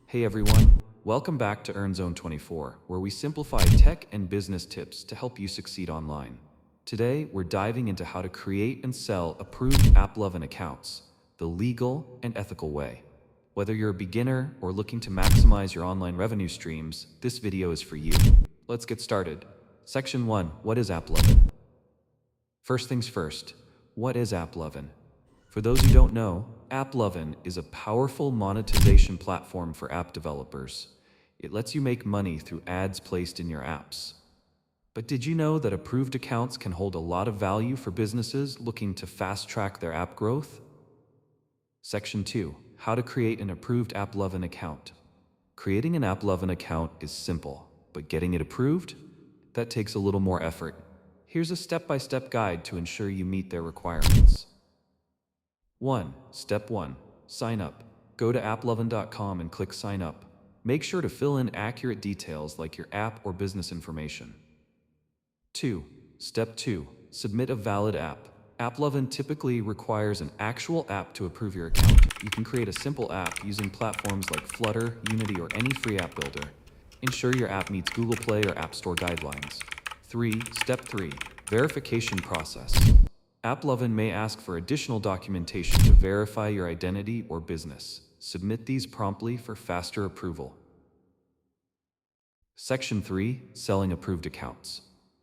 Hey everyone, welcome back to EarnZone24, where we simplify tech and business tips to help you succeed online. Today, we're diving into how to create and sell approved Applovin accounts, the legal and ethical way. Whether you're a beginner or looking to maximize your online revenue streams, this video is for you. Let's get started. Section 1. What is Applovin? First things first, what is Applovin? For those who don't know, Applovin is a powerful monetization platform for app developers. It lets you make money through ads placed in your apps. But did you know that approved accounts can hold a lot of value for businesses looking to fast-track their app growth? Section 2. How to create an approved Applovin account. Creating an Applovin account is simple, but getting it approved? That takes a little more effort. Here's a step-by-step guide to ensure you meet their requirements. 1. Step 1. Sign up. Go to applovin.com and click Sign Up. Make sure to fill in accurate details like your app or business information. 2. Step 2. Submit a valid app. Applovin typically requires an actual app to approve your account. You can create a simple app using platforms like Flutter, Unity, or any free app builder. Ensure your app meets Google Play or App Store guidelines. 3. Step 3. Verification process. Applovin may ask for additional documentation to verify your identity or business. Submit these promptly for faster approval. Section 3. Selling approved accounts.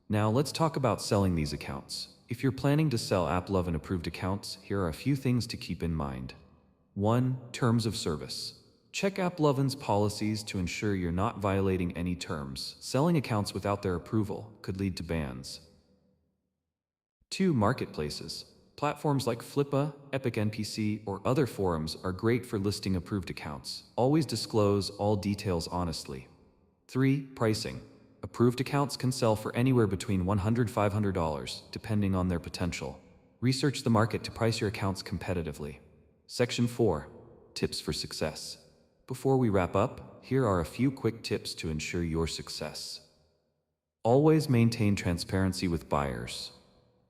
Now let's talk about selling these accounts. If you're planning to sell Applovin approved accounts, here are a few things to keep in mind. 1. Terms of service. Check Applovin's policies to ensure you're not violating any terms. Selling accounts without their approval could lead to bans. 2. Marketplaces. Platforms like Flippa, Epic NPC, or other forums are great for listing approved accounts. Always disclose all details honestly. 3. Pricing. Approved accounts can sell for anywhere between $100 and $500, depending on their potential. Research the market to price your accounts competitively. Section 4. Tips for success. Before we wrap up, here are a few quick tips to ensure your success. Always maintain transparency with buyers.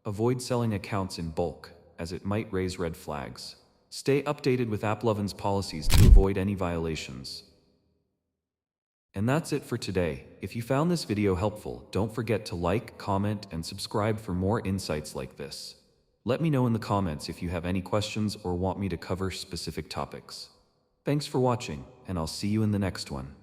Avoid selling accounts in bulk, as it might raise red flags. Stay updated with Applovin's policies to avoid any violations. And that's it for today. If you found this video helpful, don't forget to like, comment, and subscribe for more insights like this. Let me know in the comments if you have any questions or want me to cover specific topics. Thanks for watching, and I'll see you in the next one.